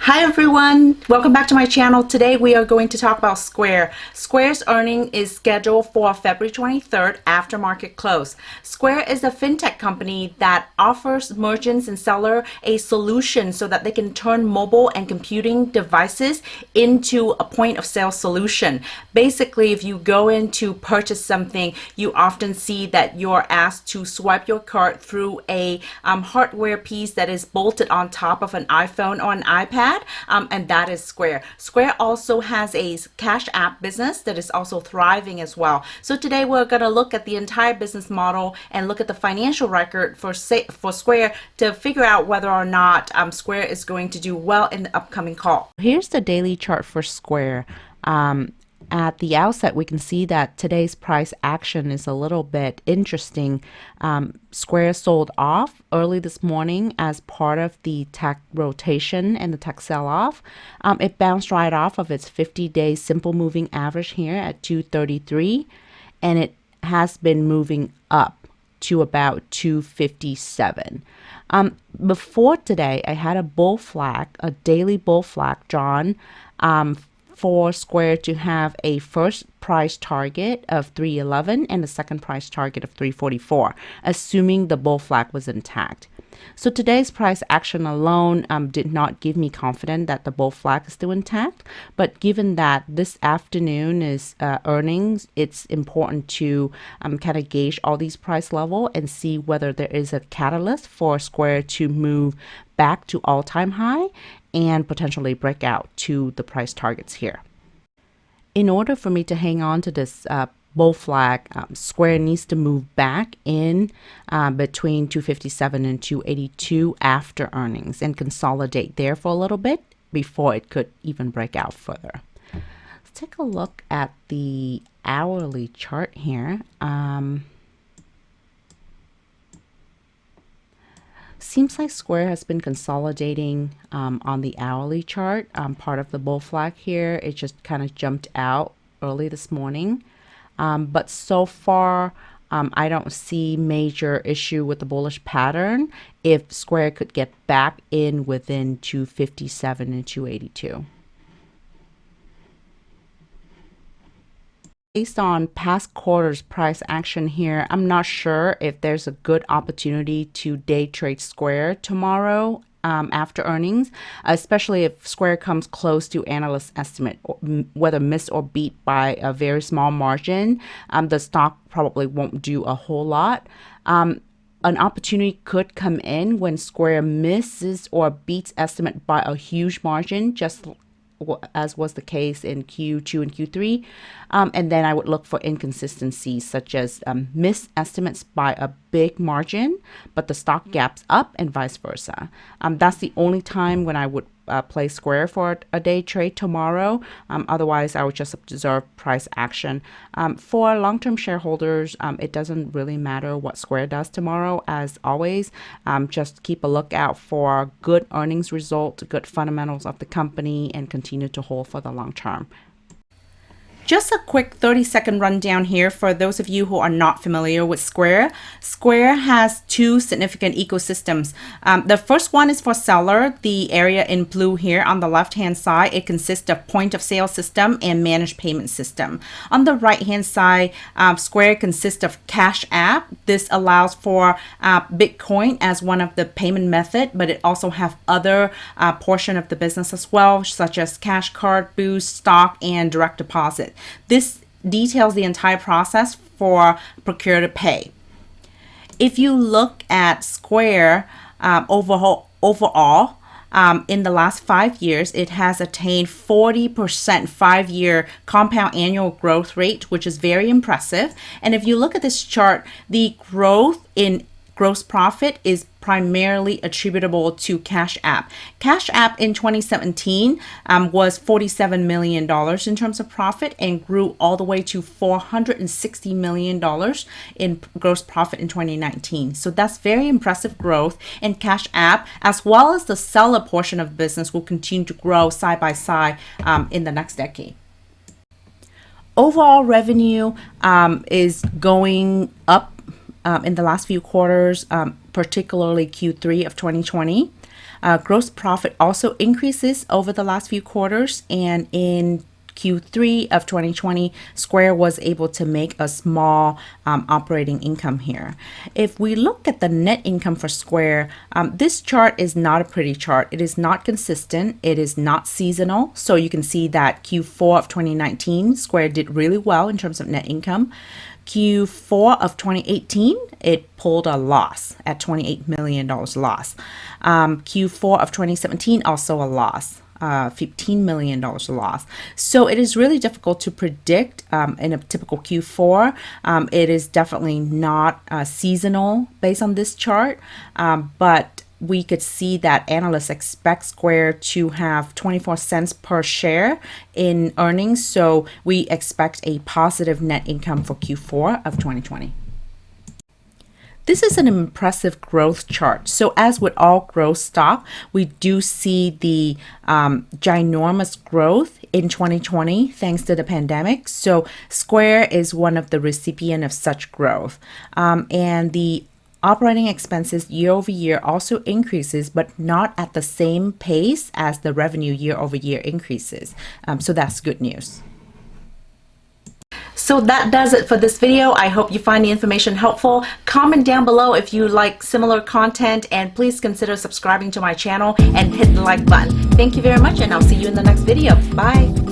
Hi everyone, welcome back to my channel. Today we are going to talk about Square. Square's earning is scheduled for February 23rd after market close. Square is a fintech company that offers merchants and sellers a solution so that they can turn mobile and computing devices into a point of sale solution. Basically, if you go in to purchase something, you often see that you're asked to swipe your card through a hardware piece that is bolted on top of an iPhone or an iPad. And that is Square. Square also has a cash app business that is also thriving as well. So today we're going to look at the entire business model and look at the financial record for Square to figure out whether or not Square is going to do well in the upcoming call. Here's the daily chart for Square. At the outset, we can see that today's price action is a little bit interesting. Square sold off early this morning as part of the tech rotation and the tech sell-off. It bounced right off of its 50-day simple moving average here at 233, and it has been moving up to about 257. Before today, I had a bull flag, a daily bull flag drawn for Square to have a first price target of 311 and a second price target of 344, assuming the bull flag was intact. So today's price action alone did not give me confidence that the bull flag is still intact. But given that this afternoon is earnings, it's important to kind of gauge all these price level and see whether there is a catalyst for Square to move back to all-time high and potentially break out to the price targets here. In order for me to hang on to this bull flag, Square needs to move back in between 257 and 282 after earnings and consolidate there for a little bit before it could even break out further. Let's take a look at the hourly chart here. Seems like Square has been consolidating on the hourly chart. Part of the bull flag here, it just kind of jumped out early this morning. But so far, I don't see major issue with the bullish pattern if Square could get back in within 257 and 282. Based on past quarters price action here, I'm not sure if there's a good opportunity to day trade Square tomorrow after earnings, especially if Square comes close to analyst estimate, whether missed or beat by a very small margin. The stock probably won't do a whole lot. An opportunity could come in when Square misses or beats estimate by a huge margin, just as was the case in Q2 and Q3. And then I would look for inconsistencies such as missed estimates by a big margin, but the stock gaps up and vice versa. That's the only time when I would play Square for a day trade tomorrow. Otherwise, I would just observe price action. For long-term shareholders, it doesn't really matter what Square does tomorrow. As always, just keep a lookout for good earnings result, good fundamentals of the company, and continue to hold for the long term. Just a quick 30-second rundown here for those of you who are not familiar with Square. Square has two significant ecosystems. The first one is for seller, the area in blue here on the left-hand side. It consists of point of sale system and managed payment system. On the right-hand side, Square consists of cash app. This allows for Bitcoin as one of the payment method, but it also have other portion of the business as well, such as cash card, boost, stock, and direct deposit. This details the entire process for procure to pay. If you look at Square overall, in the last 5 years, it has attained 40% 5-year compound annual growth rate, which is very impressive. And if you look at this chart, the growth in gross profit is primarily attributable to Cash App. Cash App in 2017 was $47 million in terms of profit and grew all the way to $460 million in gross profit in 2019. So that's very impressive growth. And Cash App, as well as the seller portion of business, will continue to grow side by side in the next decade. Overall revenue is going up in the last few quarters, particularly Q3 of 2020. Gross profit also increases over the last few quarters, and in Q3 of 2020, Square was able to make a small operating income here. If we look at the net income for Square, this chart is not a pretty chart. It is not consistent. It is not seasonal. So you can see that Q4 of 2019, Square did really well in terms of net income. Q4 of 2018, it pulled a loss at $28 million loss. Q4 of 2017, also a loss. $15 million loss. So it is really difficult to predict in a typical Q4. It is definitely not seasonal based on this chart, but we could see that analysts expect Square to have 24 cents per share in earnings. So we expect a positive net income for Q4 of 2020. This is an impressive growth chart. So as with all growth stock, we do see the ginormous growth in 2020 thanks to the pandemic. So Square is one of the recipient of such growth. And the operating expenses year over year also increases, but not at the same pace as the revenue year over year increases. So that's good news. So that does it for this video. I hope you find the information helpful. Comment down below if you like similar content, and please consider subscribing to my channel and hit the like button. Thank you very much, and I'll see you in the next video. Bye.